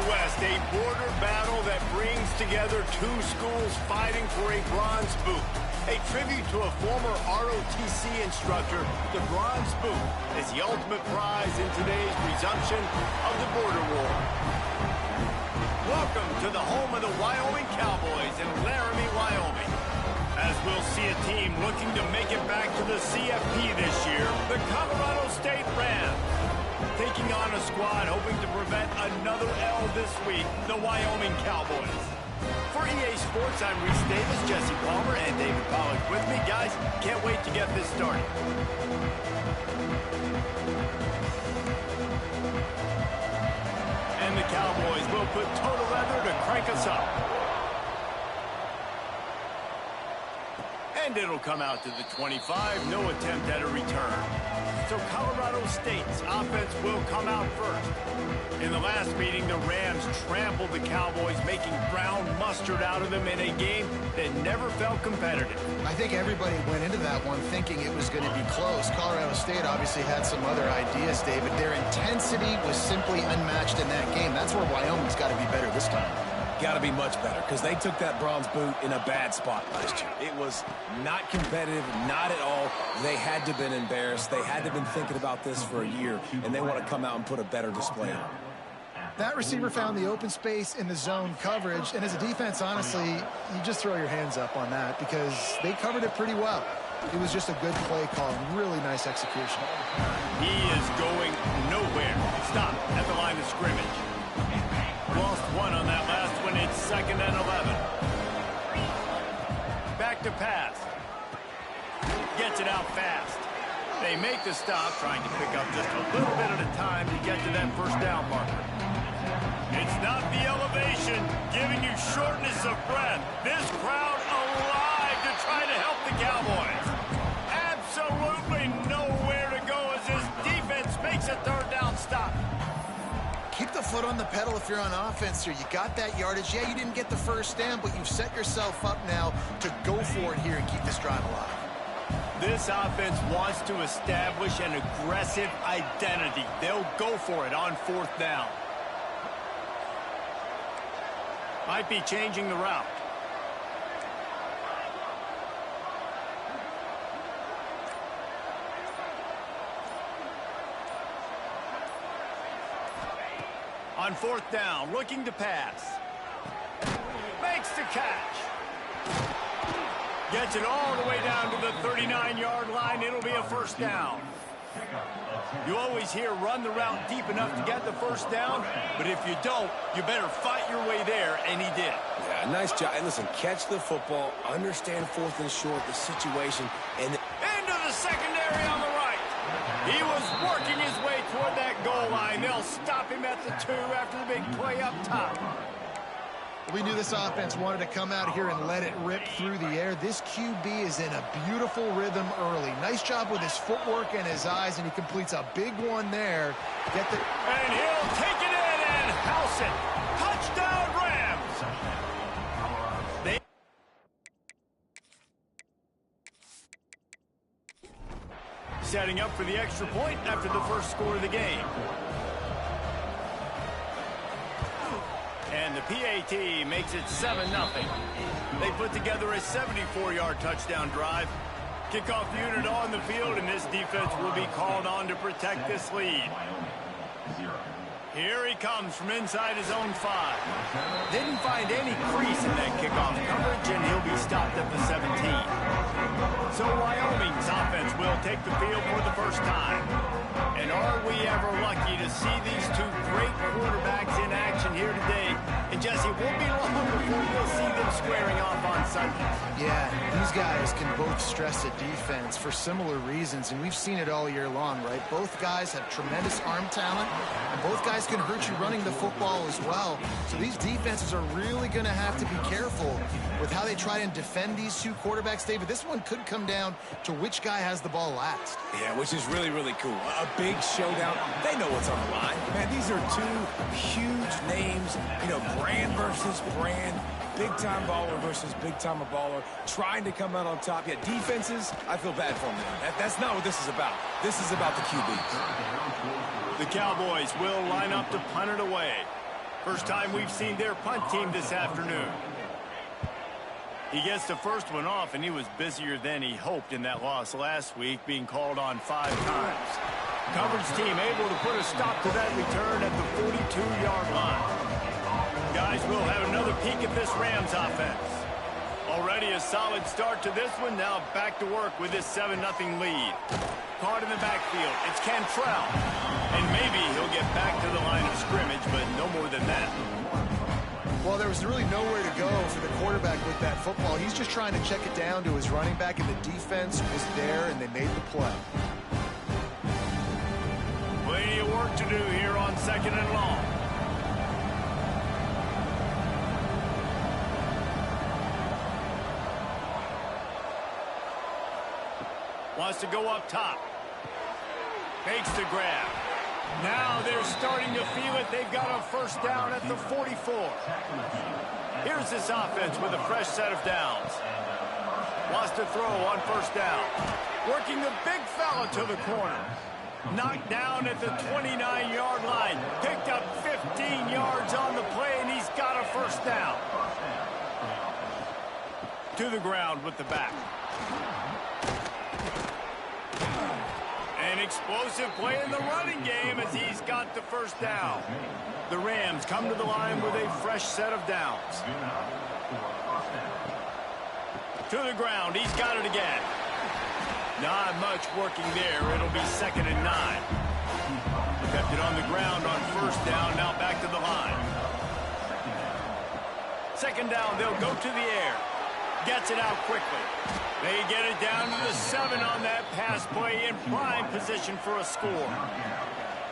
West, a border battle that brings together two schools fighting for a bronze boot. A tribute to a former ROTC instructor, the Bronze Boot is the ultimate prize in today's resumption of the border war. Welcome to the home of the Wyoming Cowboys in Laramie, Wyoming. As we'll see a team looking to make it back to the CFP this year, the Colorado State Rams. Taking on a squad hoping to prevent another L this week, the Wyoming Cowboys. For EA Sports, I'm Reese Davis, Jesse Palmer, and David Pollack with me. Guys, can't wait to get this started. And the Cowboys will put total leather to crank us up. And it'll come out to the 25, no attempt at a return. So Colorado State's offense will come out first. In the last meeting, the Rams trampled the Cowboys, making brown mustard out of them in a game that never felt competitive. I think everybody went into that one thinking it was going to be close. Colorado State obviously had some other ideas, David. Their intensity was simply unmatched in that game. That's where Wyoming's got to be better this time. Got to be much better, because they took that bronze boot in a bad spot last year. It was not competitive, not at all. They had to have been embarrassed. They had to have been thinking about this for a year, and they want to come out and put a better display on. That receiver found the open space in the zone coverage, and as a defense, honestly, you just throw your hands up on that because they covered it pretty well. It was just a good play call and really nice execution. He is going nowhere. Stop at the line of scrimmage. Lost one on that last one. It's 2nd and 11. Back to pass. Gets it out fast. They make the stop, trying to pick up just a little bit at a time to get to that first down marker. It's not the elevation giving you shortness of breath. This crowd alive to try to help the Cowboys. Absolutely nowhere to go as this defense makes a third down stop. Keep the foot on the pedal if you're on offense here. You got that yardage. Yeah, you didn't get the first down, but you've set yourself up now to go for it here and keep this drive alive. This offense wants to establish an aggressive identity. They'll go for it on 4th down. Might be changing the route. On 4th down, looking to pass. Makes the catch. Gets it all the way down to the 39-yard line. It'll be a first down. You always hear run the route deep enough to get the first down, but if you don't, you better fight your way there, and he did. Yeah, nice job. And listen, catch the football, understand 4th and short, the situation, and into the secondary on the right. He was working his way toward that goal line. They'll stop him at the 2 after the big play up top. We knew this offense wanted to come out here and let it rip through the air. This QB is in a beautiful rhythm early. Nice job with his footwork and his eyes, and he completes a big one there. And he'll take it in and house it. Touchdown, Rams. Setting up for the extra point after the first score of the game. And the PAT makes it 7-0. They put together a 74-yard touchdown drive. Kickoff unit on the field, and this defense will be called on to protect this lead. Here he comes from inside his own 5. Didn't find any crease in that kickoff coverage, and he'll be stopped at the 17. So Wyoming's offense will take the field for the first time. And are we ever lucky to see these two great quarterbacks in action here today? And Jesse, it won't be long before we'll see them squaring off on Sundays. Yeah, these guys can both stress a defense for similar reasons, and we've seen it all year long, right? Both guys have tremendous arm talent, and both guys can hurt you running the football as well. So these defenses are really going to have to be careful with how they try and defend these two quarterbacks, David. This one could come down to which guy has the ball last. yeah, which is really, really cool. A big showdown. They know what's on the line. Man, these are two huge names, you know, brand versus brand, big-time baller versus big-time baller, trying to come out on top. Yeah, defenses, I feel bad for them. That's not what this is about. This is about the QBs. The Cowboys will line up to punt it away. First time we've seen their punt team this afternoon. He gets the first one off, and he was busier than he hoped in that loss last week, being called on 5 times. Coverage team able to put a stop to that return at the 42-yard line. Guys, we'll have another peek at this Rams offense. Already a solid start to this one. Now back to work with this 7-0 lead. Caught in the backfield. It's Cantrell. And maybe he'll get back to the line of scrimmage, but no more than that. Well, there was really nowhere to go for the quarterback with that football. He's just trying to check it down to his running back, and the defense was there, and they made the play. Plenty of work to do here on 2nd and long. Wants to go up top. Fakes the grab. Now they're starting to feel it. They've got a first down at the 44. Here's this offense with a fresh set of downs. Wants to throw on first down. Working the big fella to the corner. Knocked down at the 29-yard line. Picked up 15 yards on the play, and he's got a first down. To the ground with the back. An explosive play in the running game as he's got the first down. The Rams come to the line with a fresh set of downs. To the ground. He's got it again. Not much working there. It'll be 2nd and 9. Kept it on the ground on first down. Now back to the line. 2nd down. They'll go to the air. Gets it out quickly. They get it down to the 7 on that pass play, in prime position for a score.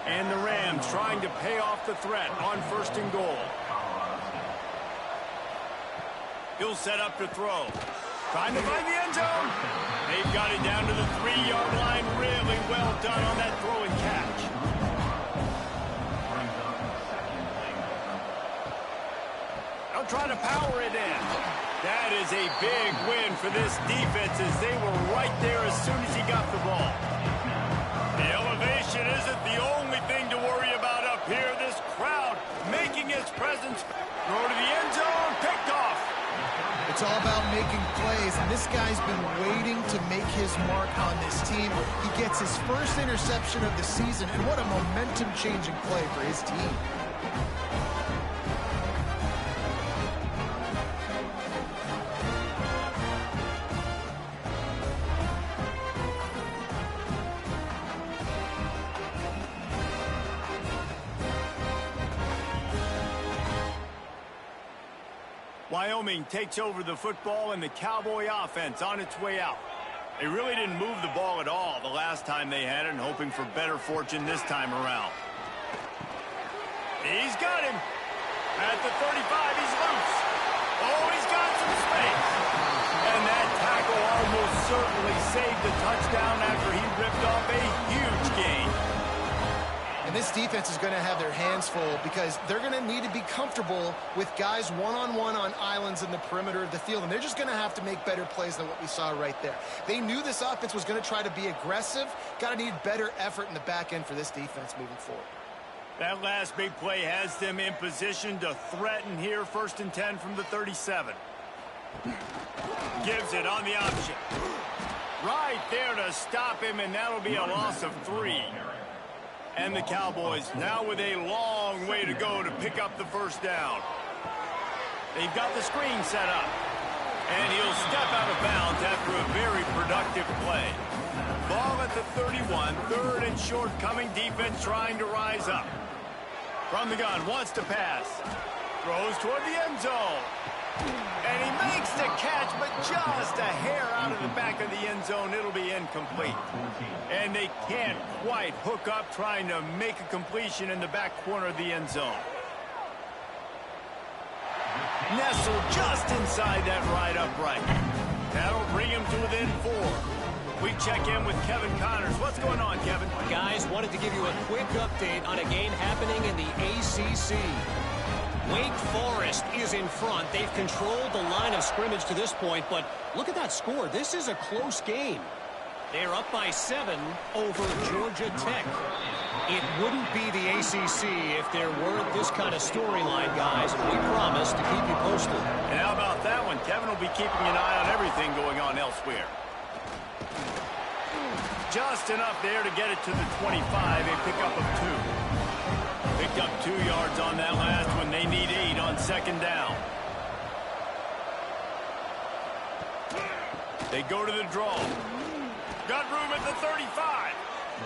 And the Rams trying to pay off the threat on 1st and goal. He'll set up to throw. Trying to find the end zone. They've got it down to the 3-yard line. Really well done on that throw and catch. They'll try to power it in. That is a big win for this defense as they were right there as soon as he got the ball. The elevation isn't the only thing to worry about up here. This crowd making its presence. Throw to the end zone, picked off. It's all about making plays, and this guy's been waiting to make his mark on this team. He gets his first interception of the season, and what a momentum-changing play for his team. Wyoming takes over the football, and the Cowboy offense on its way out. They really didn't move the ball at all the last time they had it, and hoping for better fortune this time around. He's got him. At the 35, he's loose. Oh, he's got some space. And that tackle almost certainly saved the touchdown after he ripped off a huge gain. And this defense is going to have their hands full because they're going to need to be comfortable with guys one-on-one on islands in the perimeter of the field. And they're just going to have to make better plays than what we saw right there. They knew this offense was going to try to be aggressive. Got to need better effort in the back end for this defense moving forward. That last big play has them in position to threaten here. 1st and 10 from the 37. Gives it on the option. Right there to stop him, and that'll be a loss of 3. And the Cowboys now with a long way to go to pick up the first down. They've got the screen set up. And he'll step out of bounds after a very productive play. Ball at the 31, 3rd and short coming. Defense trying to rise up. From the gun, wants to pass. Throws toward the end zone. And he makes the catch, but just a hair out of the back of the end zone. It'll be incomplete. And they can't quite hook up trying to make a completion in the back corner of the end zone. Nestled just inside that right upright. That'll bring him to within 4. We check in with Kevin Connors. What's going on, Kevin? Guys, wanted to give you a quick update on a game happening in the ACC. Wake Forest is in front. They've controlled the line of scrimmage to this point, but look at that score. This is a close game. They're up by 7 over Georgia Tech. It wouldn't be the ACC if there weren't this kind of storyline, guys, and we promise to keep you posted. And how about that one? Kevin will be keeping an eye on everything going on elsewhere. Just enough there to get it to the 25, a pickup of 2. Picked up 2 yards on that last one. They need 8 on second down. They go to the draw. Got room at the 35.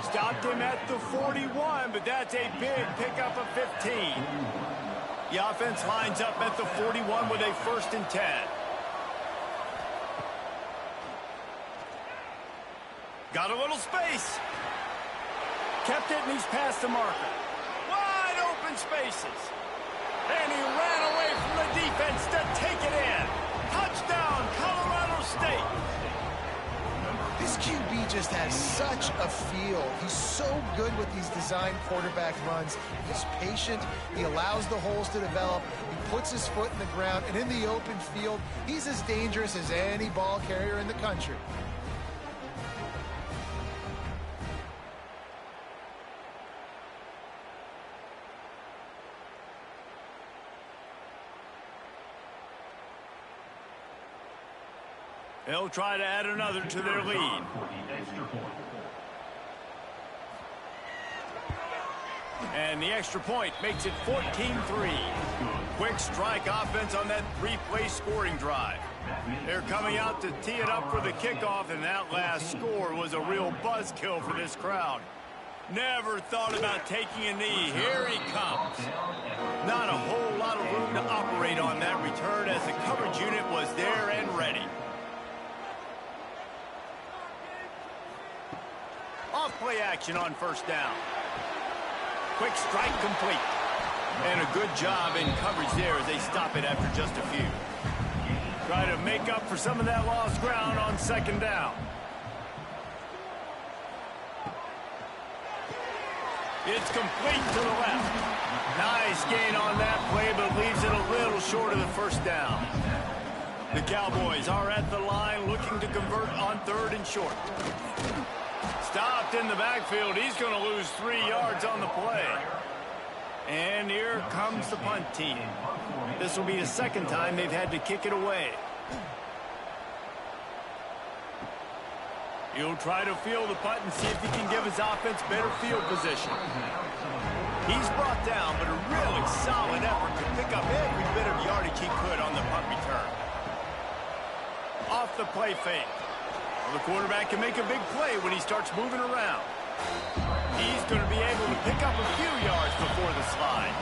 Stopped him at the 41, but that's a big pickup of 15. The offense lines up at the 41 with a 1st and 10. Got a little space. Kept it, and he's past the marker. Wide open spaces. And he ran away from the defense to take it in. Touchdown, Colorado State. This QB just has such a feel. He's so good with these design quarterback runs. He's patient. He allows the holes to develop. He puts his foot in the ground. And in the open field, he's as dangerous as any ball carrier in the country. They'll try to add another to their lead. And the extra point makes it 14-3. Quick strike offense on that 3-play scoring drive. They're coming out to tee it up for the kickoff, and that last score was a real buzzkill for this crowd. Never thought about taking a knee. Here he comes. Not a whole lot of room to operate on that return as the coverage unit was there and ready. Off-play action on 1st down. Quick strike complete. And a good job in coverage there as they stop it after just a few. Try to make up for some of that lost ground on 2nd down. It's complete to the left. Nice gain on that play, but leaves it a little short of the 1st down. The Cowboys are at the line looking to convert on 3rd and short. Stopped in the backfield. He's going to lose 3 yards on the play. And here comes the punt team. This will be the 2nd time they've had to kick it away. He'll try to field the punt and see if he can give his offense better field position. He's brought down, but a really solid effort to pick up every bit of yardage he could on the punt return. Off the play fake. The quarterback can make a big play when he starts moving around. He's going to be able to pick up a few yards before the slide.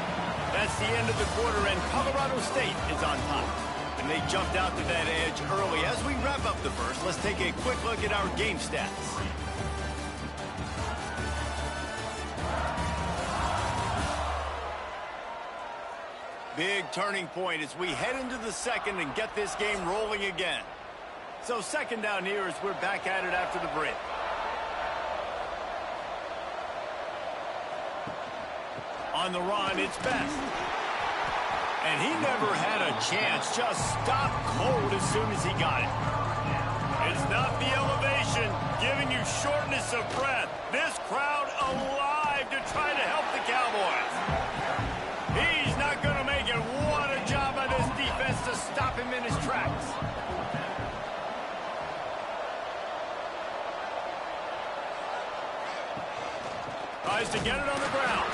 That's the end of the quarter, and Colorado State is on top. And they jumped out to that edge early. As we wrap up the first, let's take a quick look at our game stats. Big turning point as we head into the 2nd and get this game rolling again. So 2nd down here as we're back at it after the break. On the run, it's Best. And he never had a chance. Just stopped cold as soon as he got it. It's not the elevation giving you shortness of breath. This crowd alive to try to help the Cowboys. He's not going to make it. What a job by this defense to stop him in his tracks. Tries to get it on the ground.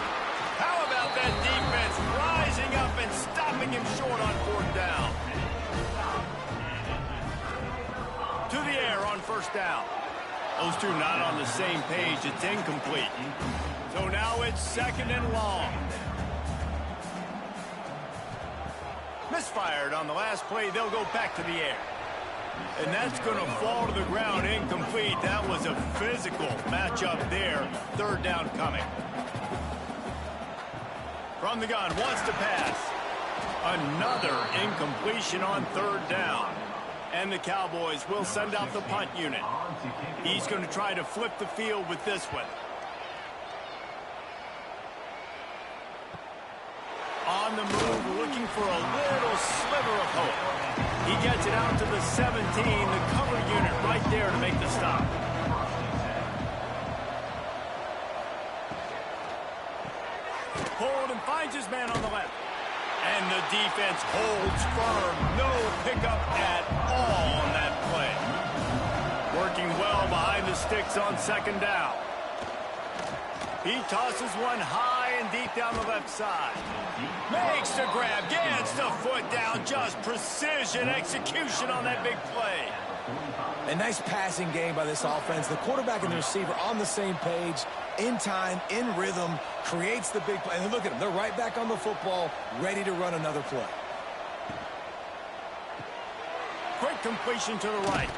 How about that defense rising up and stopping him short on 4th down? To the air on 1st down. Those two not on the same page. It's incomplete. So now it's 2nd and long. Misfired on the last play. They'll go back to the air. And that's going to fall to the ground incomplete. That was a physical matchup there. 3rd down coming. From the gun, wants to pass. Another incompletion on 3rd down. And the Cowboys will send out the punt unit. He's going to try to flip the field with this one. On the move, looking for a little sliver of hope. He gets it out to the 17, the cover unit right there to make the stop. Pulled and finds his man on the left. And the defense holds firm. No pickup at all on that play. Working well behind the sticks on second down. He tosses one high and deep down the left side. Makes the grab, gets the foot down. Just precision execution on that big play. A nice passing game by this offense. The quarterback and the receiver on the same page, in time, in rhythm, creates the big play. And look at them. They're right back on the football, ready to run another play. Quick completion to the right.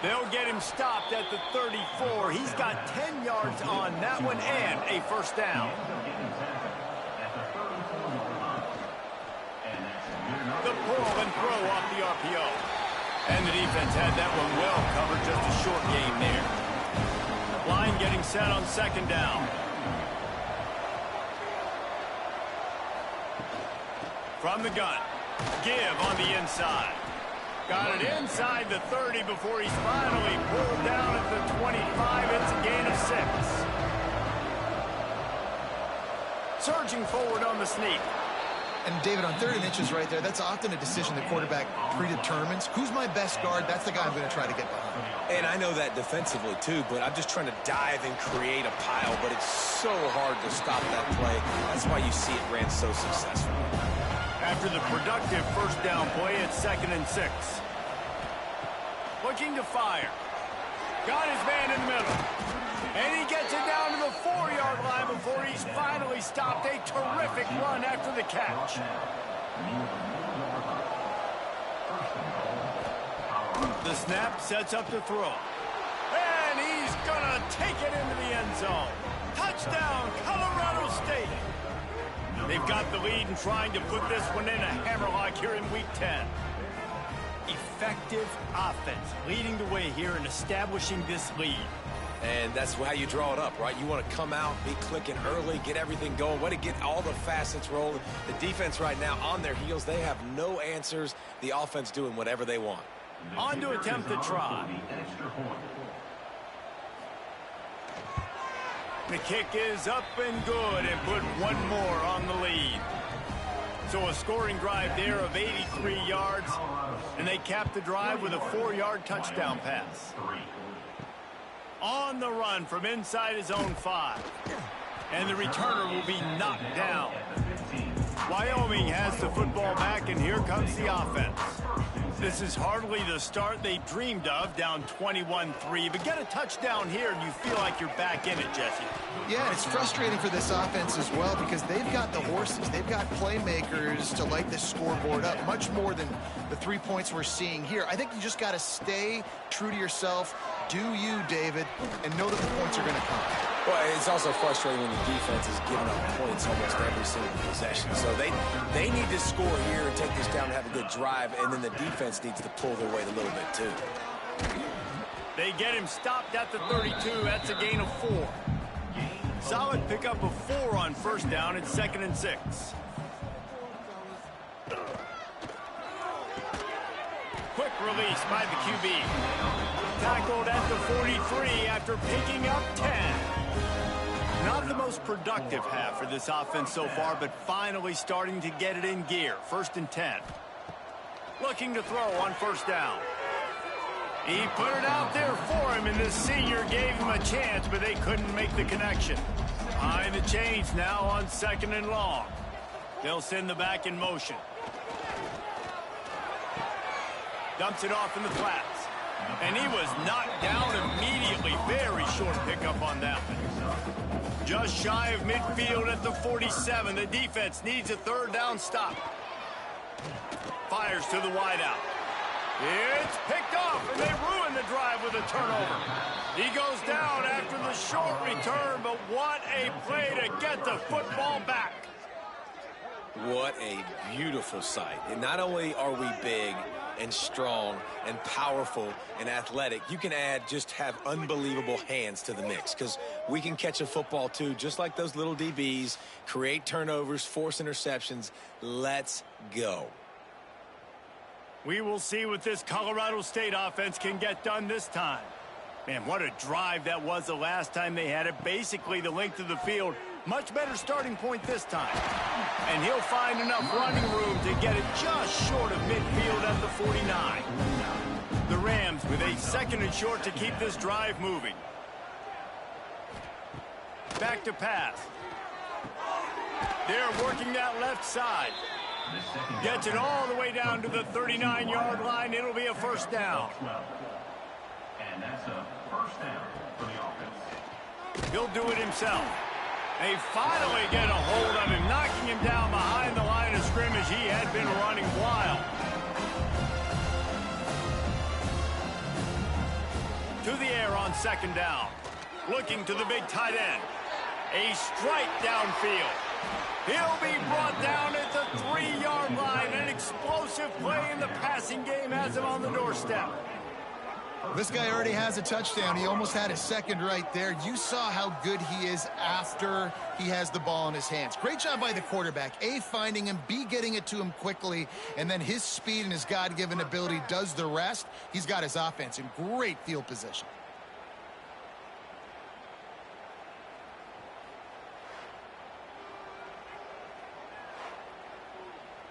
They'll get him stopped at the 34. He's got 10 yards on that one and a first down. The pull and throw off the RPO. And the defense had that one well covered, just a short game there. Line getting set on second down. From the gun. Give on the inside. Got it inside the 30 before he's finally pulled down at the 25. It's a gain of 6. Surging forward on the sneak. And David, on 3rd and inches right there, that's often a decision the quarterback predetermines. Who's my best guard? That's the guy I'm going to try to get behind. And I know that defensively too, but I'm just trying to dive and create a pile, but it's so hard to stop that play. That's why you see it ran so successfully. After the productive first down play, it's 2nd and 6. Looking to fire. Got his man in the middle. And he gets it down to the 4-yard line before he's finally stopped. A terrific run after the catch. The snap sets up the throw. And he's going to take it into the end zone. Touchdown, Colorado State. They've got the lead and trying to put this one in a hammerlock here in Week 10. Effective offense leading the way here and establishing this lead. And that's how you draw it up, right? You want to come out, be clicking early, get everything going, want to get all the facets rolling. The defense right now on their heels, they have no answers. The offense doing whatever they want. On to attempt the try. The kick is up and good and put one more on the lead. So a scoring drive there of 83 yards, and they cap the drive with a 4-yard touchdown pass. On the run from inside his own 5. And the returner will be knocked down. Wyoming has the football back, and here comes the offense. This is hardly the start they dreamed of, down 21-3. But get a touchdown here, and you feel like you're back in it, Jesse. Yeah, it's frustrating for this offense as well because they've got the horses. They've got playmakers to light this scoreboard up, much more than the 3 points we're seeing here. I think you just got to stay true to yourself, do you, David, and know that the points are going to come. Well, it's also frustrating when the defense is giving up points almost every single possession. So they need to score here and take this down and have a good drive, and then the defense needs to pull their weight a little bit too. They get him stopped at the 32. That's a gain of 4. Solid pickup of 4 on first down. It's 2nd and 6. Quick release by the QB. Tackled at the 43 after picking up 10. Not the most productive half for this offense so far, but finally starting to get it in gear. 1st and 10. Looking to throw on first down. He put it out there for him, and the senior gave him a chance, but they couldn't make the connection. Behind the chains now on 2nd and long. They'll send the back in motion. Dumps it off in the flats. And he was knocked down immediately. Very short pickup on that one. Just shy of midfield at the 47. The defense needs a 3rd down stop. Fires to the wideout. It's picked off, and they ruin the drive with a turnover. He goes down after the short return, but what a play to get the football back. What a beautiful sight. And not only are we big and strong and powerful and athletic, you can just have unbelievable hands to the mix, because we can catch a football too, just like those little DBs, create turnovers, force interceptions. Let's go. We will see what this Colorado State offense can get done this time. Man, what a drive that was the last time they had it. Basically the length of the field, Much better starting point this time. And he'll find enough running room to get it just short of midfield at the 49. The Rams with a 2nd and short to keep this drive moving. Back to pass. They're working that left side. Gets it all the way down to the 39-yard line. It'll be a first down. And that's a first down for the offense. He'll do it himself. They finally get a hold of him, knocking him down behind the line of scrimmage. He had been running wild. To the air on 2nd down. Looking to the big tight end. A strike downfield. He'll be brought down at the 3-yard line. An explosive play in the passing game has him on the doorstep. This guy already has a touchdown. He almost had his 2nd right there. You saw how good he is after he has the ball in his hands. Great job by the quarterback. A, finding him, B, getting it to him quickly, and then his speed and his God-given ability does the rest. He's got his offense in great field position.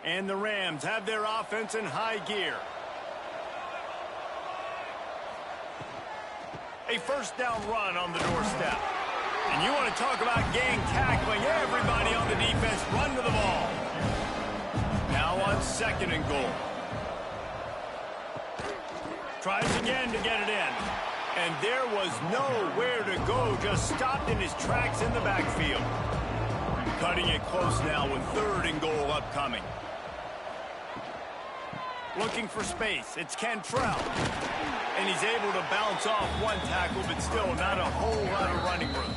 And the Rams have their offense in high gear. A first down run on the doorstep. And you want to talk about gang tackling. Everybody on the defense run to the ball. Now on 2nd and goal. Tries again to get it in. And there was nowhere to go. Just stopped in his tracks in the backfield. Cutting it close now with 3rd and goal upcoming. Looking for space. It's Cantrell. And he's able to bounce off one tackle, but still not a whole lot of running room.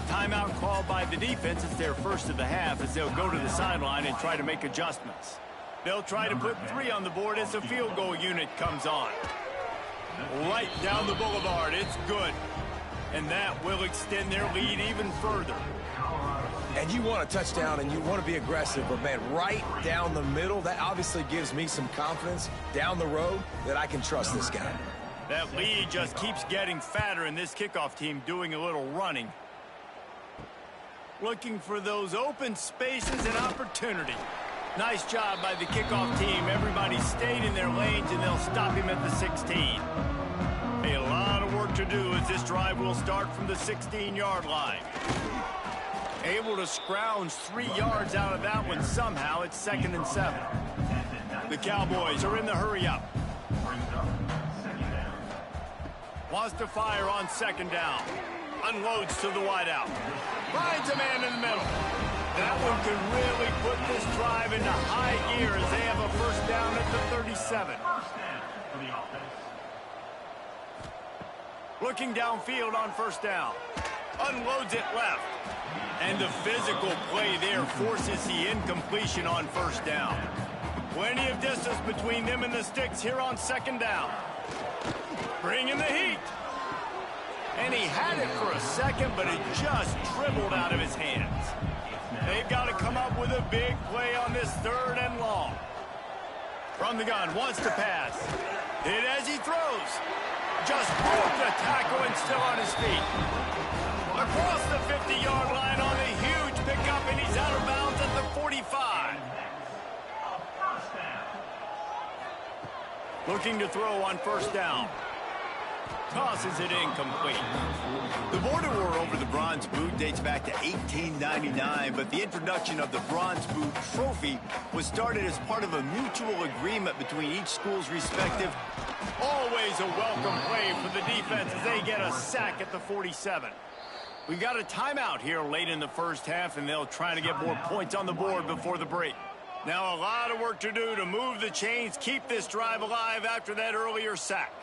Timeout called by the defense. It's their first of the half as they'll go to the sideline and try to make adjustments. They'll try to put 3 on the board as the field goal unit comes on. Right down the boulevard. It's good. And that will extend their lead even further. And you want a touchdown and you want to be aggressive, but man, right down the middle, that obviously gives me some confidence down the road that I can trust this guy. That lead just keeps getting fatter, and this kickoff team doing a little running. Looking for those open spaces and opportunity. Nice job by the kickoff team. Everybody stayed in their lanes, and they'll stop him at the 16. A lot of work to do as this drive will start from the 16-yard line. Able to scrounge 3 yards out of that one somehow. It's 2nd and 7. The Cowboys are in the hurry-up. Wants to fire on 2nd down. Unloads to the wideout. Finds a man in the middle. That one could really put this drive into high gear as they have a first down at the 37. Looking downfield on 1st down. Unloads it left. And the physical play there forces the incompletion on 1st down. Plenty of distance between them and the sticks here on 2nd down. Bringing the heat. And he had it for a second, but it just dribbled out of his hands. They've got to come up with a big play on this 3rd and long. From the gun, wants to pass. Hit as he throws. Just broke the tackle and still on his feet. Across the 50-yard line on a huge pickup, and he's out of bounds at the 45. Looking to throw on 1st down. Tosses it incomplete. The border war over the Bronze Boot dates back to 1899, but the introduction of the Bronze Boot trophy was started as part of a mutual agreement between each school's respective. Always a welcome play for the defense as they get a sack at the 47. We got a timeout here late in the first half, and they'll try to get more points on the board before the break. Now a lot of work to do to move the chains, keep this drive alive after that earlier sack.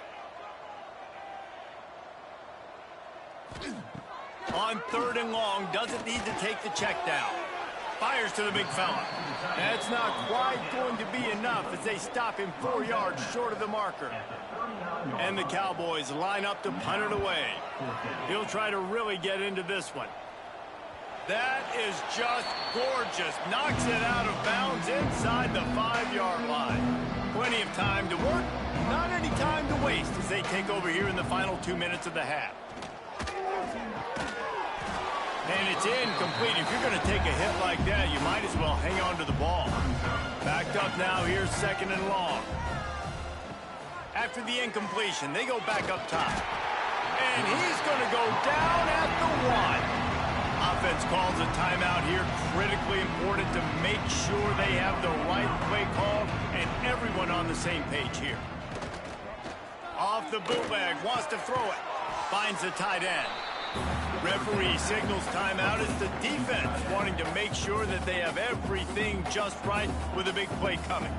On 3rd and long, doesn't need to take the check down. Fires to the big fella. That's not quite going to be enough as they stop him 4 yards short of the marker. And the Cowboys line up to punt it away. He'll try to really get into this one. That is just gorgeous. Knocks it out of bounds inside the 5-yard line. Plenty of time to work, not any time to waste as they take over here in the final 2 minutes of the half. And it's incomplete. If you're going to take a hit like that, you might as well hang on to the ball. Backed up now. Here's 2nd and long. After the incompletion, they go back up top. And he's going to go down at the 1. Offense calls a timeout here. Critically important to make sure they have the right play call and everyone on the same page here. Off the bootleg, wants to throw it. Finds the tight end. Referee signals timeout as the defense wanting to make sure that they have everything just right with a big play coming.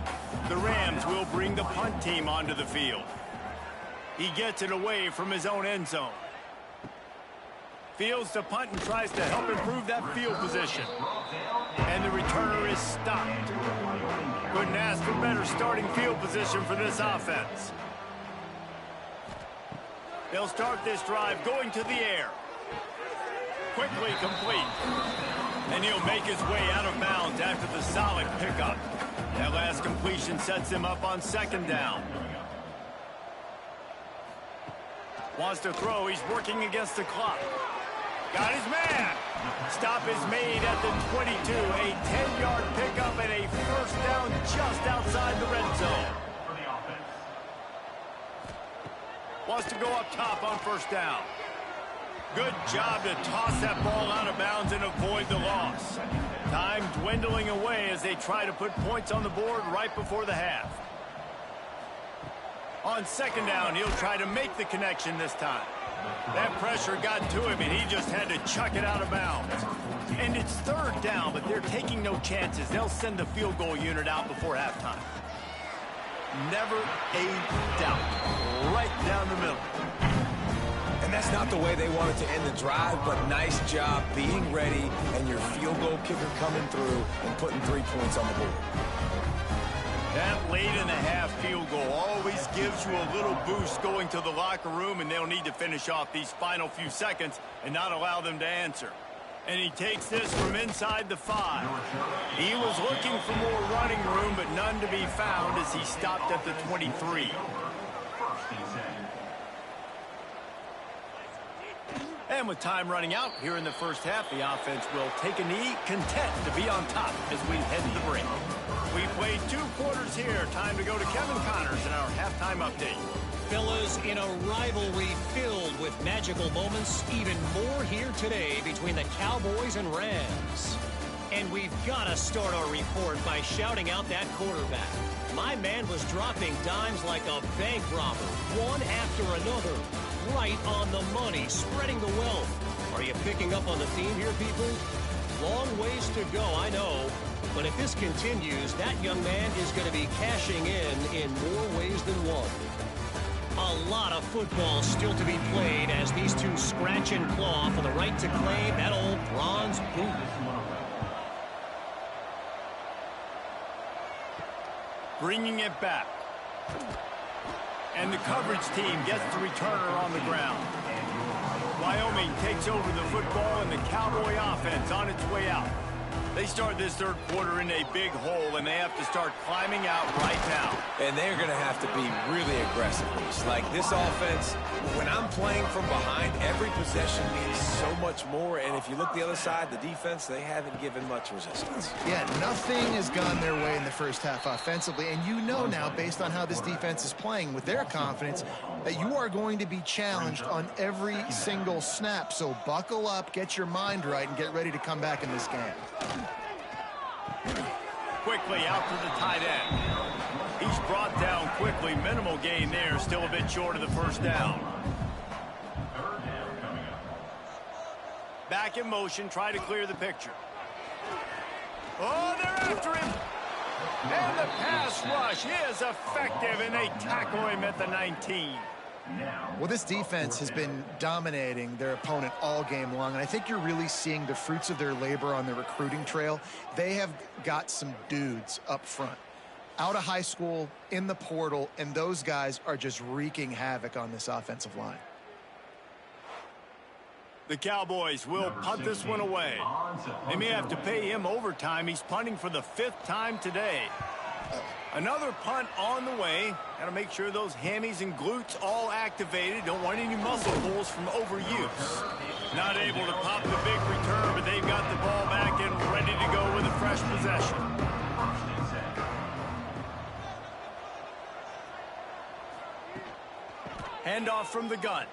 The Rams will bring the punt team onto the field. He gets it away from his own end zone. Fields to punt and tries to help improve that field position. And the returner is stopped. Couldn't ask for better starting field position for this offense. They'll start this drive going to the air. Quickly complete. And he'll make his way out of bounds after the solid pickup. That last completion sets him up on 2nd down. Wants to throw. He's working against the clock. Got his man. Stop is made at the 22. A 10-yard pickup and a 1st down just outside the red zone. Wants to go up top on 1st down. Good job to toss that ball out of bounds and avoid the loss. Time dwindling away as they try to put points on the board right before the half. On 2nd down, he'll try to make the connection this time. That pressure got to him, and he just had to chuck it out of bounds. And it's 3rd down, but they're taking no chances. They'll send the field goal unit out before halftime. Never a doubt. Right down the middle. And that's not the way they wanted to end the drive, but nice job being ready and your field goal kicker coming through and putting 3 points on the board. That late in the half field goal always gives you a little boost going to the locker room, and they'll need to finish off these final few seconds and not allow them to answer. And he takes this from inside the 5. He was looking for more running room, but none to be found as he stopped at the 23. And with time running out here in the 1st half, the offense will take a knee, content to be on top as we head to the break. We played 2 quarters here. Time to go to Kevin Connors in our halftime update. Fellas, in a rivalry filled with magical moments, even more here today between the Cowboys and Rams. And we've got to start our report by shouting out that quarterback. My man was dropping dimes like a bank robber, one after another, right on the money, spreading the wealth. Are you picking up on the theme here, people? Long ways to go, I know. But if this continues, that young man is going to be cashing in more ways than one. A lot of football still to be played as these two scratch and claw for the right to claim that old bronze boot. Bringing it back. And the coverage team gets the returner on the ground. Wyoming takes over the football and the Cowboy offense on its way out. They start this 3rd quarter in a big hole, and they have to start climbing out right now. And they're going to have to be really aggressive. Like this offense, when I'm playing from behind, every possession means so much more. And if you look the other side, the defense, they haven't given much resistance. Yeah, nothing has gone their way in the 1st half offensively. And you know now, based on how this defense is playing with their confidence, that you are going to be challenged on every single snap. So buckle up, get your mind right, and get ready to come back in this game. Quickly out to the tight end. He's brought down quickly. Minimal gain there. Still a bit short of the 1st down. Back in motion. Try to clear the picture. Oh, they're after him. And the pass rush is effective, and they tackle him at the 19. Well, this defense has been dominating their opponent all game long, and I think you're really seeing the fruits of their labor on the recruiting trail. They have got some dudes up front, out of high school, in the portal, and those guys are just wreaking havoc on this offensive line. The Cowboys will punt this one away. They may have to pay him overtime. He's punting for the 5th time today. Another punt on the way. Got to make sure those hammies and glutes all activated. Don't want any muscle pulls from overuse. Not able to pop the big return, but they've got the ball back and ready to go with a fresh possession. Handoff from the gun.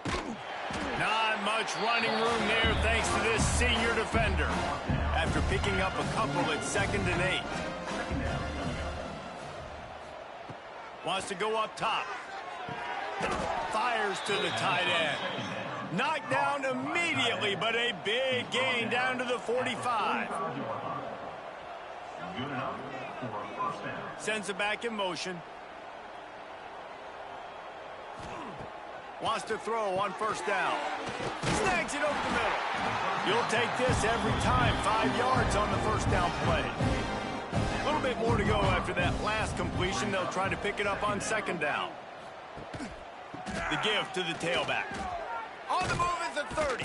Not much running room there thanks to this senior defender. After picking up a couple at 2nd and 8. Wants to go up top. Fires to the tight end. Knocked down immediately, but a big gain down to the 45. Sends it back in motion. Wants to throw on 1st down. Snags it over the middle. You'll take this every time. 5 yards on the 1st down play. A little bit more to go after that last completion. They'll try to pick it up on 2nd down. The give to the tailback. On the move is the 30.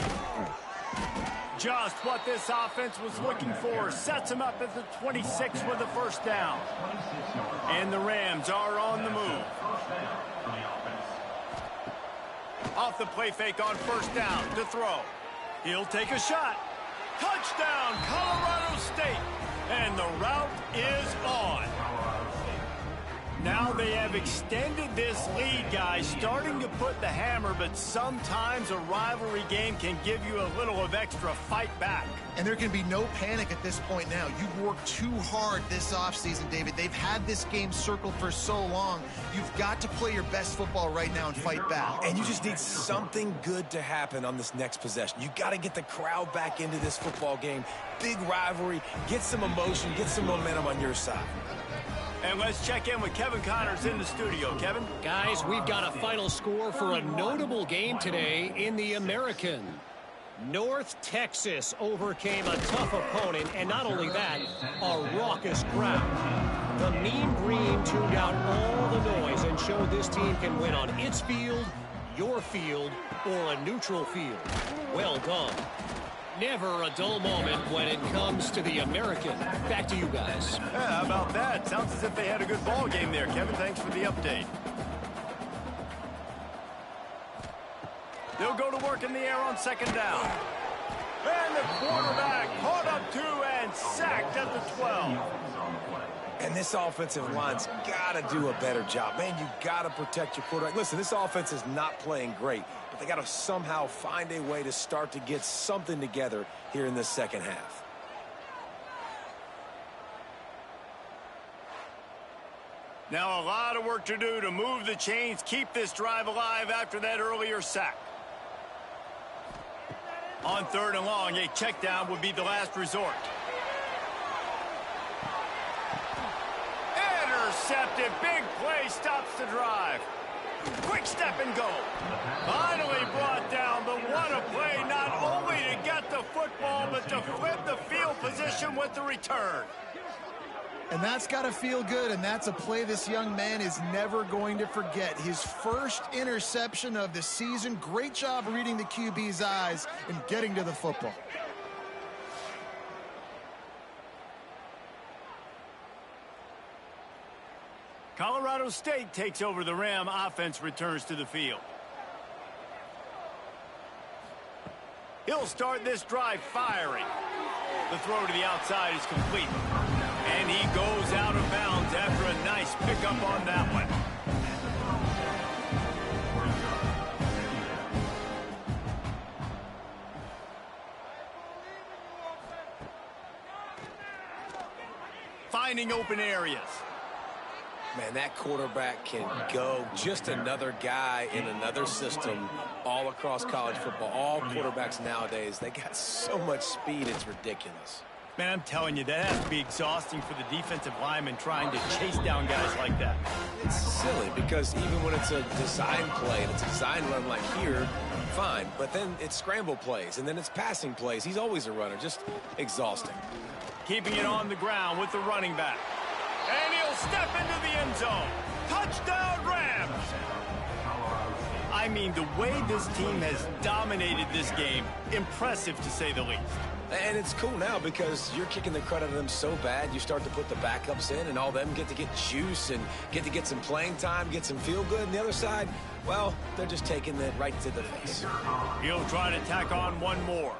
Just what this offense was looking for. Sets him up at the 26 with the 1st down. And the Rams are on the move. Off the play fake on 1st down to throw. He'll take a shot. Touchdown, Colorado State. And the route is on. Now they have extended this lead, guys, starting to put the hammer, but sometimes a rivalry game can give you a little of extra fight back. And there can be no panic at this point now. You've worked too hard this offseason, David. They've had this game circled for so long. You've got to play your best football right now and fight back. And you just need something good to happen on this next possession. You got to get the crowd back into this football game. Big rivalry. Get some emotion. Get some momentum on your side. And let's check in with Kevin Connors in the studio. Kevin? Guys, we've got a final score for a notable game today in the American. North Texas overcame a tough opponent, and not only that, a raucous crowd. The Mean Green tuned out all the noise and showed this team can win on its field, your field, or a neutral field. Well done. Never a dull moment when it comes to the American. Back to you guys. Yeah, how about that? Sounds as if they had a good ball game there, Kevin. Thanks for the update. They'll go to work in the air on 2nd down. And the quarterback caught up 2 and sacked at the 12. And this offensive line's got to do a better job. Man, you got to protect your quarterback. Listen, this offense is not playing great, but they got to somehow find a way to start to get something together here in the 2nd half. Now a lot of work to do to move the chains, keep this drive alive after that earlier sack. On 3rd and long, a check down would be the last resort. Intercepted. Big play stops the drive. Quick step and go. Finally brought down, but what a play, not only to get the football, but to flip the field position with the return. And that's got to feel good, and that's a play this young man is never going to forget. His first interception of the season. Great job reading the QB's eyes and getting to the football. Colorado State takes over. The Ram offense returns to the field. He'll start this drive firing. The throw to the outside is complete. And he goes out of bounds after a nice pickup on that one. Finding open areas. Man, that quarterback can go. Just another guy in another system all across college football. All quarterbacks nowadays, they got so much speed, it's ridiculous. Man, I'm telling you, that has to be exhausting for the defensive lineman trying to chase down guys like that. It's silly because even when it's a design play and it's a design run like here, fine. But then it's scramble plays and then it's passing plays. He's always a runner, just exhausting. Keeping it on the ground with the running back. And he'll step into the end zone. Touchdown, Rams! I mean, the way this team has dominated this game, impressive to say the least. And it's cool now because you're kicking the crud out of them so bad, you start to put the backups in, and all them get to get juice and get to get some playing time, get some feel good. And the other side, well, they're just taking it right to the face. He'll try to tack on one more.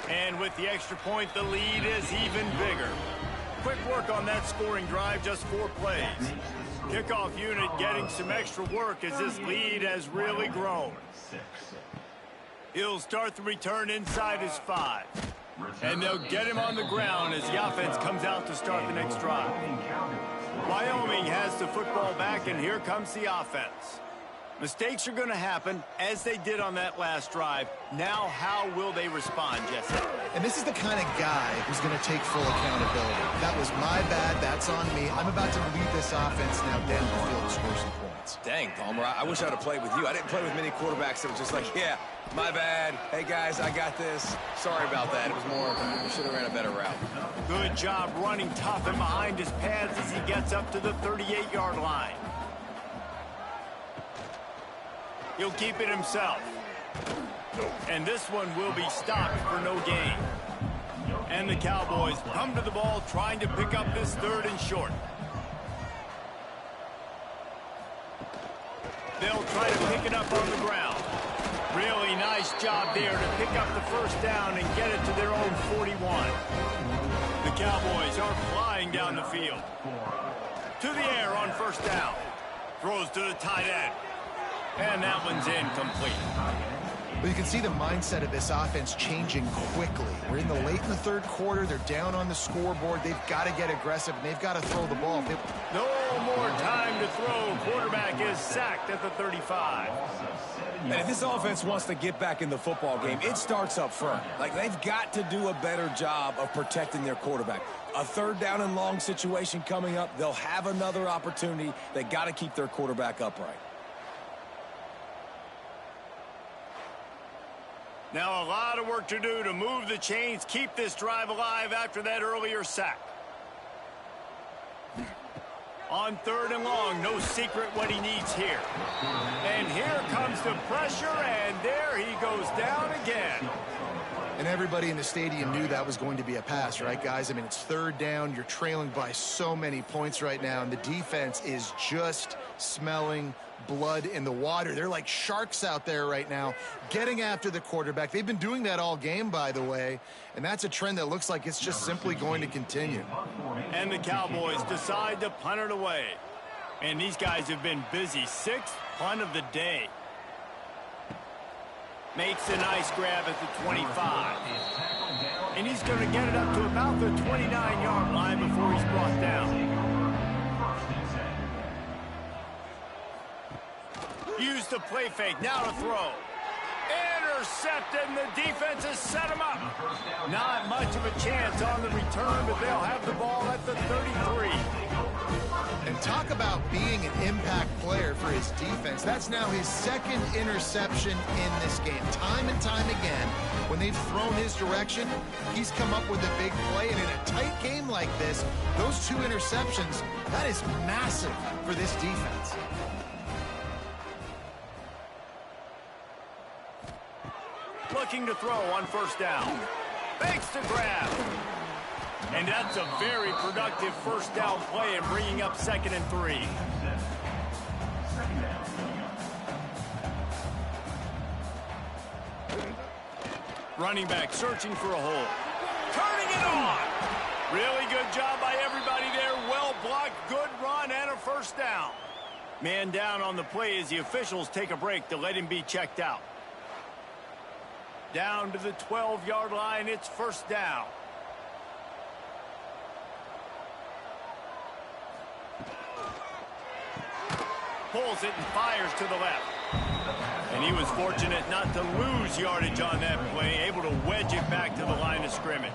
And with the extra point, the lead is even bigger. Quick work on that scoring drive, just 4 plays. Kickoff unit getting some extra work as this lead has really grown. He'll start the return inside his 5. And they'll get him on the ground as the offense comes out to start the next drive. Wyoming has the football back, and here comes the offense. Mistakes are going to happen, as they did on that last drive. Now, how will they respond, Jesse? And this is the kind of guy who's going to take full accountability. That was my bad. That's on me. I'm about to lead this offense now down the field to score some points. Dang, Palmer, I wish I would have played with you. I didn't play with many quarterbacks that were just like, yeah, my bad. Hey, guys, I got this. Sorry about that. It was more, we should have ran a better route. Good job running tough and behind his pads as he gets up to the 38-yard line. He'll keep it himself. And this one will be stopped for no gain. And the Cowboys come to the ball trying to pick up this 3rd and short. They'll try to pick it up on the ground. Really nice job there to pick up the first down and get it to their own 41. The Cowboys are flying down the field. To the air on first down. Throws to the tight end. And that one's incomplete. Well, you can see the mindset of this offense changing quickly. We're in the late in the 3rd quarter. They're down on the scoreboard. They've got to get aggressive, and they've got to throw the ball. No more time to throw. Quarterback is sacked at the 35. And if this offense wants to get back in the football game, it starts up front. Like, they've got to do a better job of protecting their quarterback. A 3rd down and long situation coming up. They'll have another opportunity. They got to keep their quarterback upright. Now a lot of work to do to move the chains, keep this drive alive after that earlier sack. On 3rd and long, no secret what he needs here. And here comes the pressure, and there he goes down again. And everybody in the stadium knew that was going to be a pass, right, guys? I mean, it's 3rd down. You're trailing by so many points right now, and the defense is just smelling blood in the water. They're like sharks out there right now, getting after the quarterback. They've been doing that all game, by the way, and that's a trend that looks like it's just simply going to continue. And the Cowboys decide to punt it away. And these guys have been busy. 6th punt of the day. Makes a nice grab at the 25. And he's going to get it up to about the 29-yard line before he's brought down. Use the play fake, now to throw. Intercepted, and the defense has set him up. Not much of a chance on the return, but they'll have the ball at the 33. And talk about being an impact player for his defense. That's now his 2nd interception in this game. Time and time again, when they've thrown his direction, he's come up with a big play. And in a tight game like this, those 2 interceptions, that is massive for this defense. Looking to throw on first down. Fakes to grab. And that's a very productive first down play and bringing up 2nd and 3. Running back searching for a hole. Turning it on. Really good job by everybody there. Well blocked, good run, and a first down. Man down on the play as the officials take a break to let him be checked out. Down to the 12-yard line, it's first down. Pulls it and fires to the left. And he was fortunate not to lose yardage on that play, able to wedge it back to the line of scrimmage.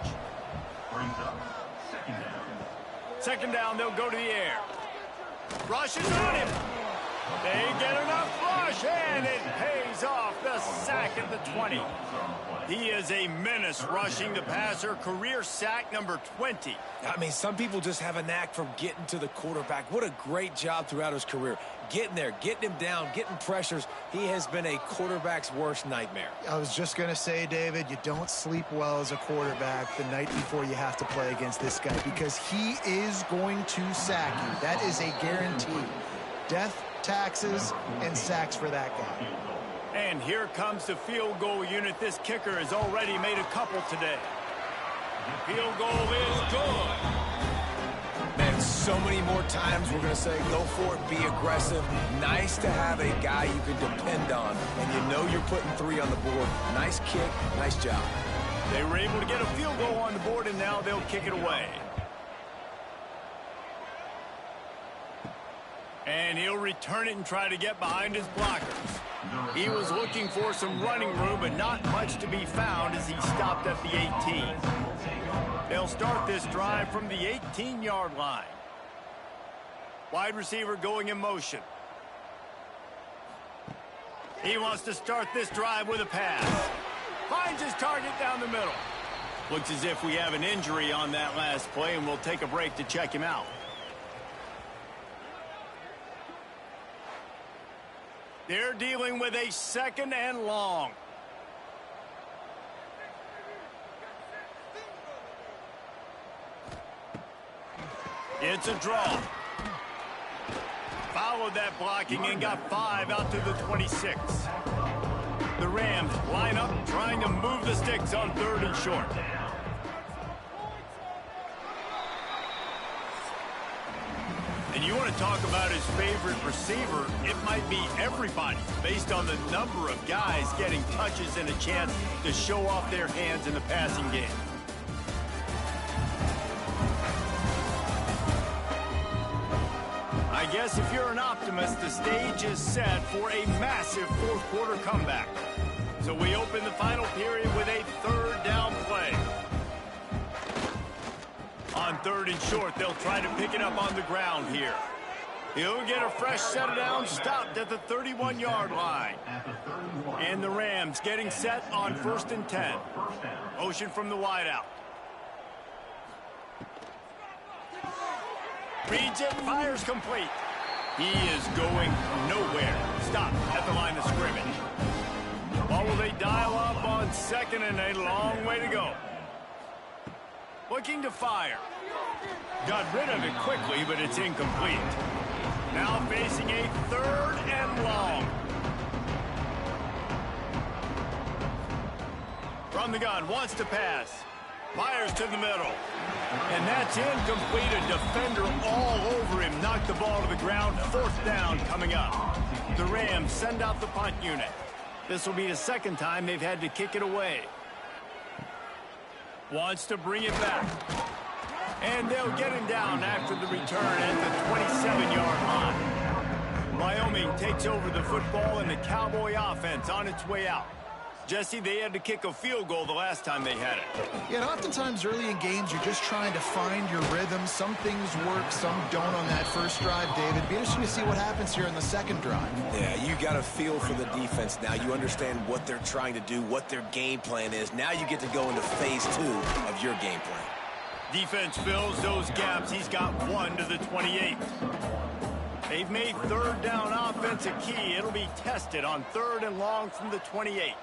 Second down, they'll go to the air. Rushes on him. They get enough rush, and it pays off. The sack at the 20. He is a menace rushing the passer. Career sack number 20. I mean, some people just have a knack for getting to the quarterback. What a great job throughout his career. Getting there, getting him down, getting pressures. He has been a quarterback's worst nightmare. I was just going to say, David, you don't sleep well as a quarterback the night before you have to play against this guy because he is going to sack you. That is a guarantee. Death, taxes, and sacks for that guy. And here comes the field goal unit. This kicker has already made a couple today. Field goal is good. Man, so many more times we're going to say go for it, be aggressive. Nice to have a guy you can depend on, and you know you're putting 3 on the board. Nice kick, nice job. They were able to get a field goal on the board, and now they'll kick it away. And he'll return it and try to get behind his blockers. He was looking for some running room, but not much to be found as he stopped at the 18. They'll start this drive from the 18-yard line. Wide receiver going in motion. He wants to start this drive with a pass. Finds his target down the middle. Looks as if we have an injury on that last play, and we'll take a break to check him out. They're dealing with a 2nd and long. It's a draw. Followed that blocking and got 5 out to the 26. The Rams line up trying to move the sticks on 3rd and short. And you want to talk about his favorite receiver, it might be everybody based on the number of guys getting touches and a chance to show off their hands in the passing game. I guess if you're an optimist, the stage is set for a massive 4th quarter comeback. So we open the final period with a 3rd down play. On 3rd and short, they'll try to pick it up on the ground here. He'll get a fresh set down, stopped at the 31-yard line. And the Rams getting set on 1st and 10. Motion from the wideout. Reads it, fires complete. He is going nowhere. Stop at the line of scrimmage. Or will they dial up on 2nd and a long way to go? Looking to fire. Got rid of it quickly, but it's incomplete. Now facing a 3rd and long. From the gun, wants to pass. Fires to the middle. And that's incomplete. A defender all over him. Knocked the ball to the ground. 4th down coming up. The Rams send out the punt unit. This will be the 2nd time they've had to kick it away. Wants to bring it back. And they'll get him down after the return at the 27-yard line. Wyoming takes over the football and the Cowboy offense on its way out. Jesse, they had to kick a field goal the last time they had it. Yeah, and oftentimes early in games, you're just trying to find your rhythm. Some things work, some don't on that first drive, David. Be interesting to see what happens here in the 2nd drive. Yeah, you got a feel for the defense now. You understand what they're trying to do, what their game plan is. Now you get to go into phase 2 of your game plan. Defense fills those gaps. He's got 1 to the 28. They've made 3rd down offense a key. It'll be tested on 3rd and long from the 28.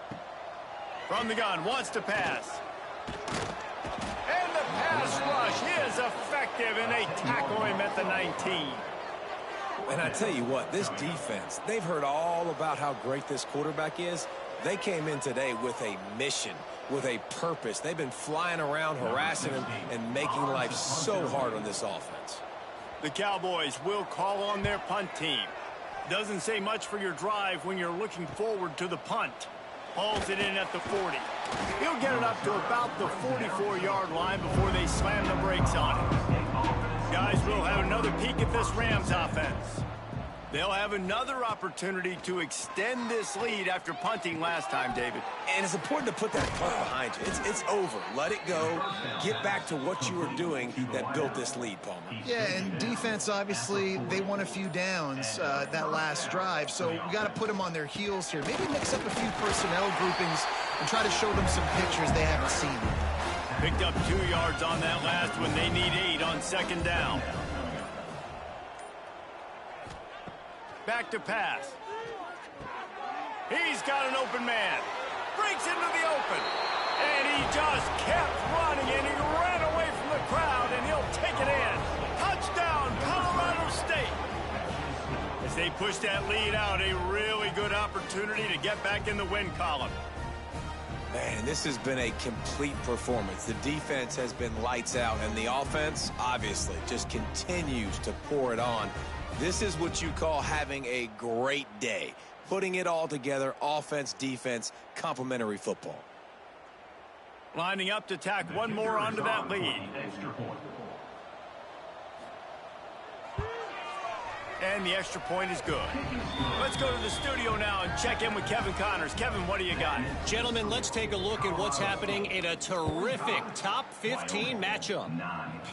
From the gun, wants to pass. And the pass rush is effective, and they tackle him at the 19. And I tell you what, this defense, they've heard all about how great this quarterback is. They came in today with a mission, with a purpose. They've been flying around, harassing him, and making life so hard on this offense. The Cowboys will call on their punt team. Doesn't say much for your drive when you're looking forward to the punt. Hauls it in at the 40. He'll get it up to about the 44-yard line before they slam the brakes on it. Guys, we'll have another peek at this Rams offense. They'll have another opportunity to extend this lead after punting last time, David. And it's important to put that punt behind you. It's over. Let it go. Get back to what you were doing that built this lead, Palmer. Yeah, and defense, obviously, they won a few downs that last drive, so we got to put them on their heels here. Maybe mix up a few personnel groupings and try to show them some pictures they haven't seen. Picked up 2 yards on that last one. They need 8 on second down. Back to pass. He's got an open man. Breaks into the open. And he just kept running, and he ran away from the crowd, and he'll take it in. Touchdown, Colorado State. As they push that lead out, a really good opportunity to get back in the win column. Man, this has been a complete performance. The defense has been lights out, and the offense, obviously, just continues to pour it on. This is what you call having a great day. Putting it all together, offense, defense, complementary football. Lining up to tack one more onto that lead. And the extra point is good. Let's go to the studio now and check in with Kevin Connors. Kevin, what do you got? Gentlemen, let's take a look at what's happening in a terrific top 15 matchup.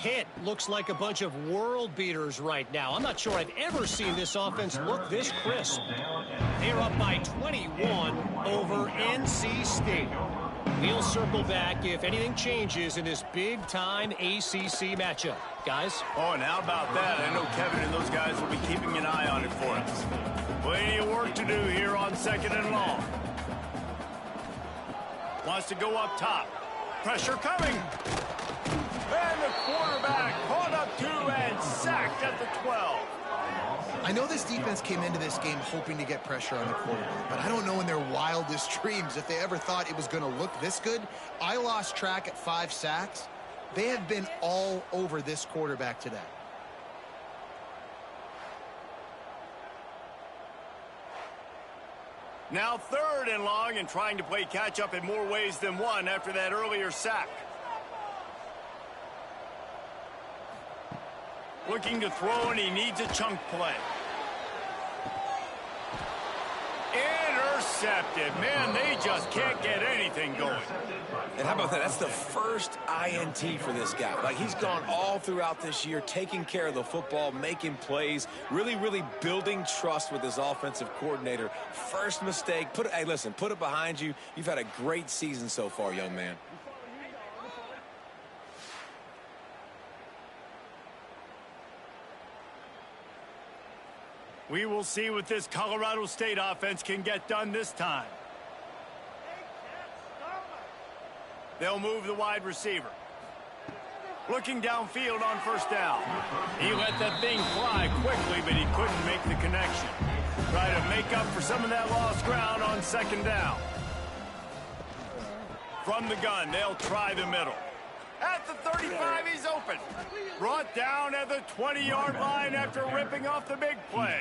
Pitt looks like a bunch of world beaters right now. I'm not sure I've ever seen this offense look this crisp. They're up by 21 over NC State. We'll circle back if anything changes in this big-time ACC matchup. Guys? Oh, and how about that? I know Kevin and those guys will be keeping an eye on it for us. Plenty of work to do here on second and long. Wants to go up top. Pressure coming. And the quarterback caught up 2 and sacked at the 12. I know this defense came into this game hoping to get pressure on the quarterback, but I don't know in their wildest dreams if they ever thought it was going to look this good. I lost track at 5 sacks. They have been all over this quarterback today. Now 3rd and long, and trying to play catch-up in more ways than one after that earlier sack. Looking to throw, and he needs a chunk play. Intercepted. Man, they just can't get anything going. And how about that? That's the first INT for this guy. Like, he's gone all throughout this year, taking care of the football, making plays, really, really building trust with his offensive coordinator. First mistake. Hey, listen, put it behind you. You've had a great season so far, young man. We will see what this Colorado State offense can get done this time. They'll move the wide receiver. Looking downfield on first down. He let that thing fly quickly, but he couldn't make the connection. Try to make up for some of that lost ground on second down. From the gun, they'll try the middle. At the 35, he's open. Brought down at the 20-yard line after ripping off the big play.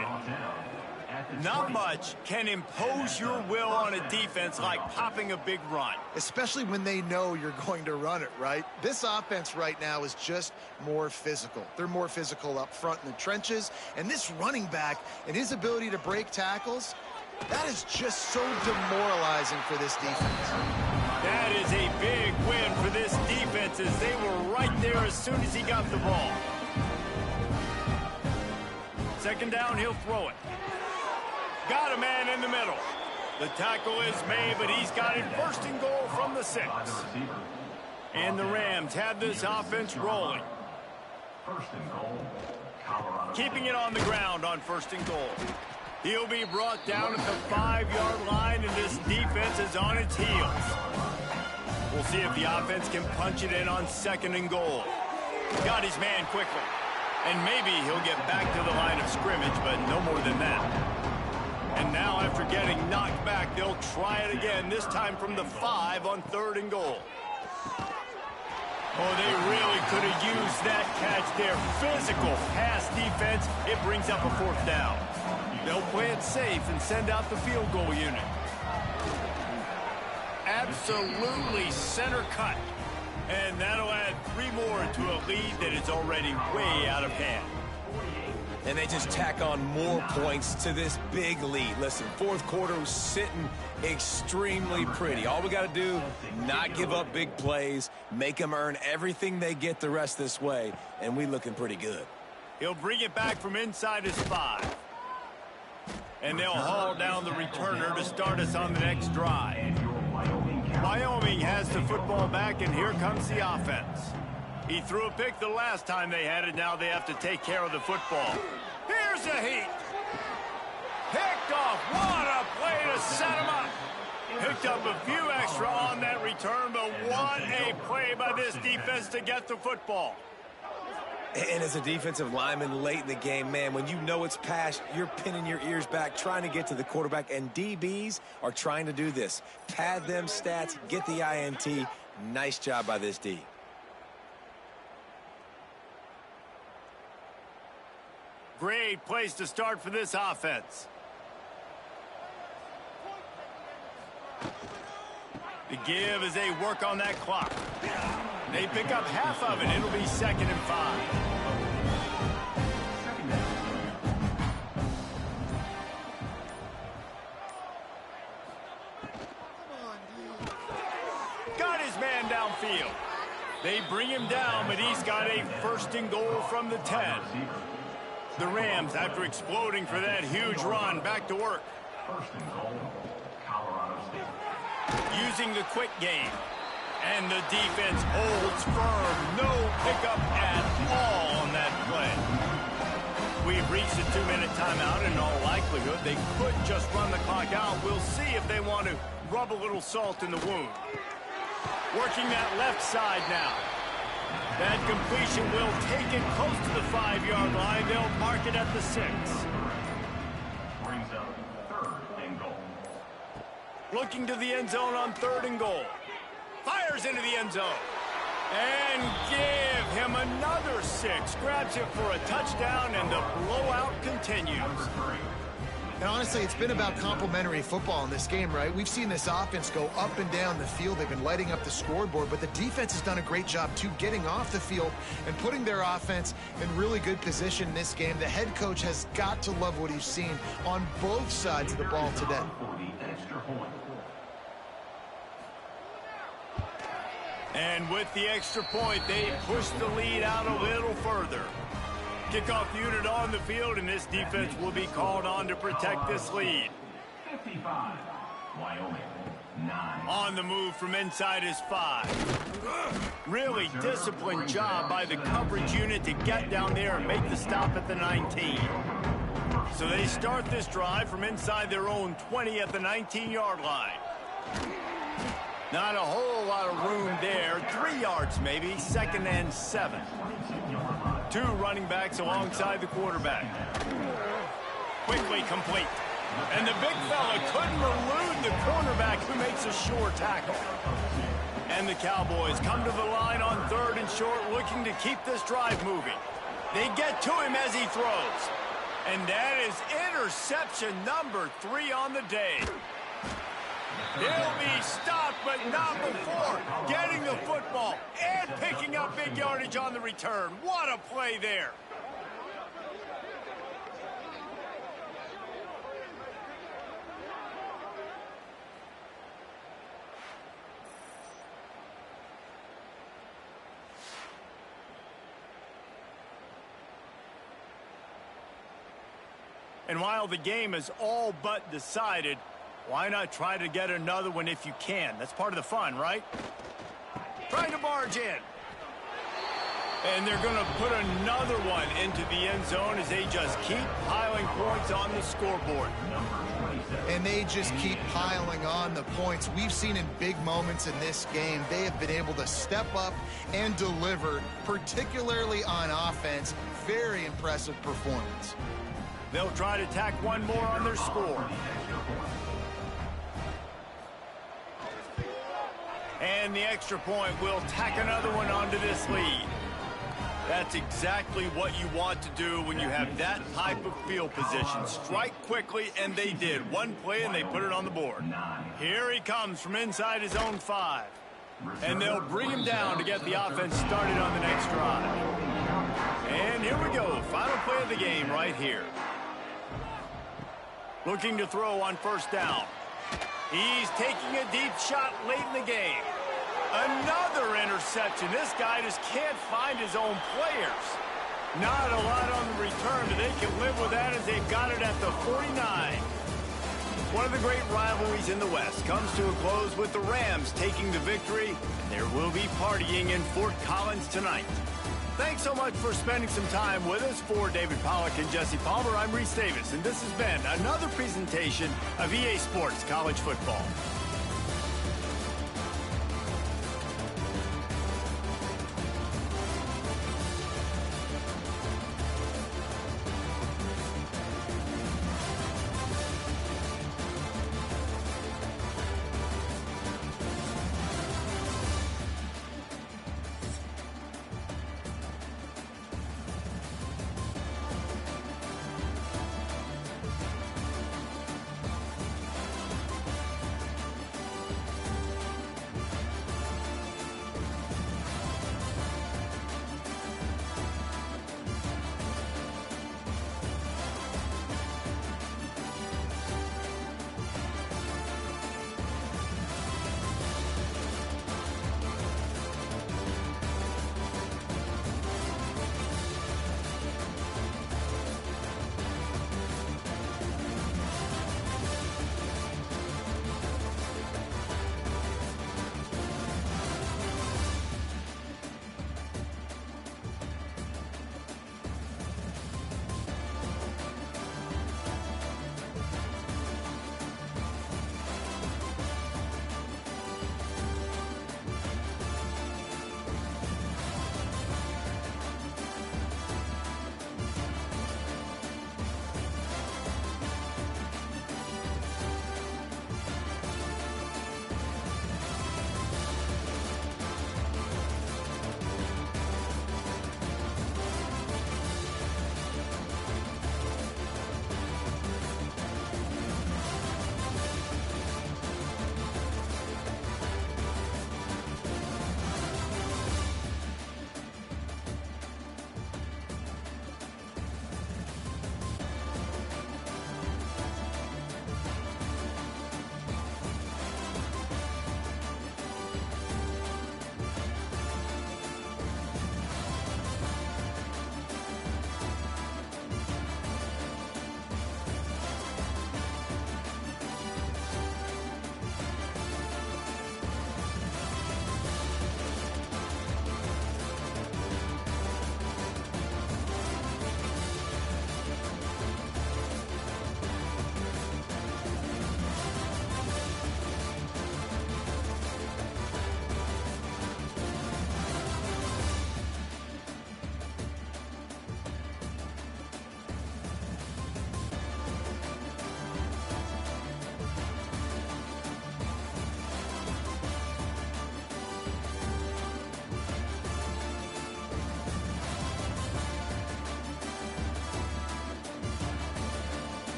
Not much can impose your will on a defense like popping a big run. Especially when they know you're going to run it, right? This offense right now is just more physical. They're more physical up front in the trenches. And this running back and his ability to break tackles, that is just so demoralizing for this defense. That is a big win for this defense as they were right there as soon as he got the ball. Second down, he'll throw it. Got a man in the middle. The tackle is made, but he's got it first and goal from the 6. And the Rams have this offense rolling. First and goal, Colorado. Keeping it on the ground on first and goal. He'll be brought down at the 5-yard line, and this defense is on its heels. We'll see if the offense can punch it in on second and goal. Got his man quickly. And maybe he'll get back to the line of scrimmage, but no more than that. And now after getting knocked back, they'll try it again, this time from the 5 on 3rd and goal. Oh, they really could have used that catch there. Physical pass defense. It brings up a 4th down. They'll play it safe and send out the field goal unit. Absolutely center cut. And that'll add 3 more to a lead that is already way out of hand. And they just tack on more points to this big lead. Listen, fourth quarter was sitting extremely pretty. All we got to do, not give up big plays, make them earn everything they get the rest this way, and we looking pretty good. He'll bring it back from inside his 5. And they'll haul down the returner to start us on the next drive. Wyoming has the football back, and here comes the offense. He threw a pick the last time they had it. Now they have to take care of the football. Here's a heat. Picked off. What a play to set him up. Picked up a few extra on that return, but what a play by this defense to get the football. And as a defensive lineman late in the game, man, when you know it's past, you're pinning your ears back, trying to get to the quarterback, and DBs are trying to do this. Pad them stats, get the INT. Nice job by this D. Great place to start for this offense. The give as they work on that clock. They pick up half of it. It'll be 2nd and 5. Got his man downfield. They bring him down, but he's got a 1st and goal from the 10. The Rams, after exploding for that huge run, back to work. 1st and goal, Colorado State. Using the quick game. And the defense holds firm. No pickup at all on that play. We've reached a 2-minute timeout. In all likelihood, they could just run the clock out. We'll see if they want to rub a little salt in the wound. Working that left side now. That completion will take it close to the 5-yard line. They'll mark it at the 6. Brings up 3rd and goal. Looking to the end zone on 3rd and goal. Fires into the end zone. And give him another 6. Grabs it for a touchdown, and the blowout continues. And honestly, it's been about complementary football in this game, right? We've seen this offense go up and down the field. They've been lighting up the scoreboard, but the defense has done a great job, too, getting off the field and putting their offense in really good position in this game. The head coach has got to love what he's seen on both sides of the ball today. For the extra point. And with the extra point, they push the lead out a little further. Kickoff unit on the field, and this defense will be called on to protect this lead. 55, Wyoming, 9. On the move from inside his 5. Really disciplined job by the coverage unit to get down there and make the stop at the 19. So they start this drive from inside their own 20 at the 19-yard line. Not a whole lot of room there. 3 yards maybe, 2nd and 7. 2 running backs alongside the quarterback. Quickly complete. And the big fella couldn't elude the cornerback who makes a sure tackle. And the Cowboys come to the line on 3rd and short, looking to keep this drive moving. They get to him as he throws. And that is interception number 3 on the day. He'll be stopped, but not before getting the football and picking up big yardage on the return. What a play there. And while the game is all but decided, why not try to get another one if you can? That's part of the fun, right? Trying to barge in. And they're going to put another one into the end zone as they just keep piling points on the scoreboard. And they just keep piling on the points. We've seen in big moments in this game, they have been able to step up and deliver, particularly on offense. Very impressive performance. They'll try to tack one more on their score. And the extra point will tack another one onto this lead. That's exactly what you want to do when you have that type of field position. Strike quickly, and they did. One play, and they put it on the board. Here he comes from inside his own 5. And they'll bring him down to get the offense started on the next drive. And here we go. Final play of the game right here. Looking to throw on first down. He's taking a deep shot late in the game. Another interception. This guy just can't find his own players. Not a lot on the return, but they can live with that as they've got it at the 49. One of the great rivalries in the West comes to a close with the Rams taking the victory, and there will be partying in Fort Collins tonight. Thanks so much for spending some time with us. For David Pollack and Jesse Palmer, I'm Reese Davis, and this has been another presentation of EA Sports College Football.